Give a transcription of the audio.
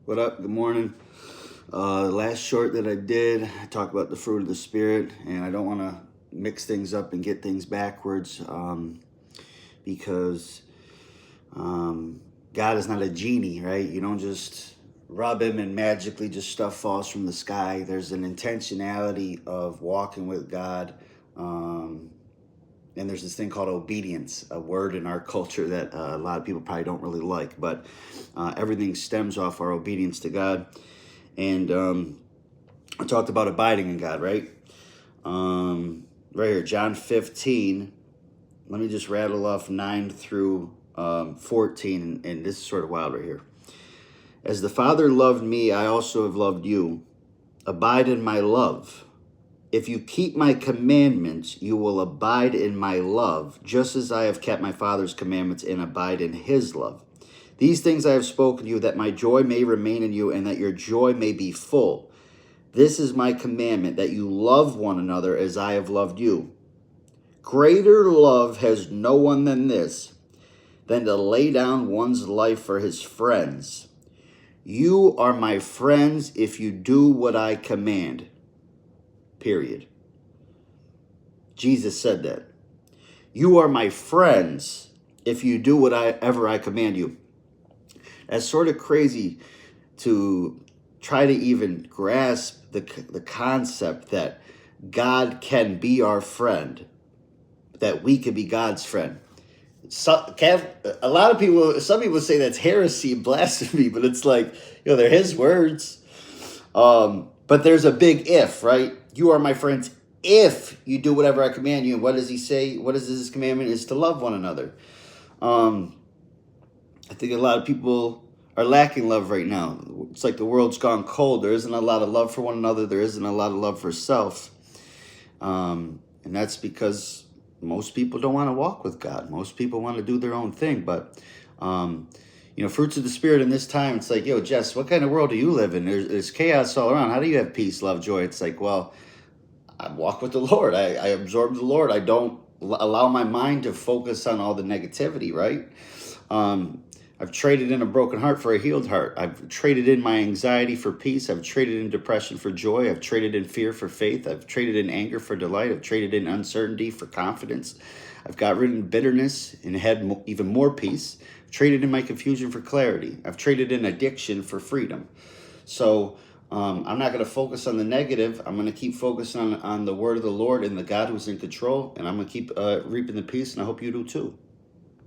What up? Good morning. Last short that I did, I talked about the fruit of the Spirit, and I don't want to mix things up and get things backwards because God is not a genie, right? You don't just rub him and magically just stuff falls from the sky. There's an intentionality of walking with God. And there's this thing called obedience, a word in our culture that a lot of people probably don't really like, but everything stems off our obedience to God. And I talked about abiding in God, right? Right here, John 15. Let me just rattle off 9 through 14, and this is sort of wild right here. As the Father loved me, I also have loved you. Abide in my love. If you keep my commandments, you will abide in my love, just as I have kept my Father's commandments and abide in his love. These things I have spoken to you, that my joy may remain in you and that your joy may be full. This is my commandment, that you love one another as I have loved you. Greater love has no one than this, than to lay down one's life for his friends. You are my friends if you do what I command. Period. Jesus said that. You are my friends if you do whatever I command you. That's sort of crazy to try to even grasp the concept that God can be our friend, that we can be God's friend. Some people say that's heresy and blasphemy, but it's like, they're his words. But there's a big if, right? You are my friends if you do whatever I command you. And what does he say? What is his commandment? Is to love one another. I think a lot of people are lacking love right now. It's like the world's gone cold. There isn't a lot of love for one another. There isn't a lot of love for self. And that's because most people don't want to walk with God. Most people want to do their own thing. But, fruits of the Spirit in this time, it's like, Jess, what kind of world do you live in? There's chaos all around. How do you have peace, love, joy? It's like, well, I walk with the Lord. I absorb the Lord. I don't allow my mind to focus on all the negativity, right? I've traded in a broken heart for a healed heart. I've traded in my anxiety for peace. I've traded in depression for joy. I've traded in fear for faith. I've traded in anger for delight. I've traded in uncertainty for confidence. I've got rid of bitterness and had even more peace. I've traded in my confusion for clarity. I've traded in addiction for freedom. So I'm not going to focus on the negative. I'm going to keep focusing on the word of the Lord and the God who's in control. And I'm going to keep reaping the peace, and I hope you do too.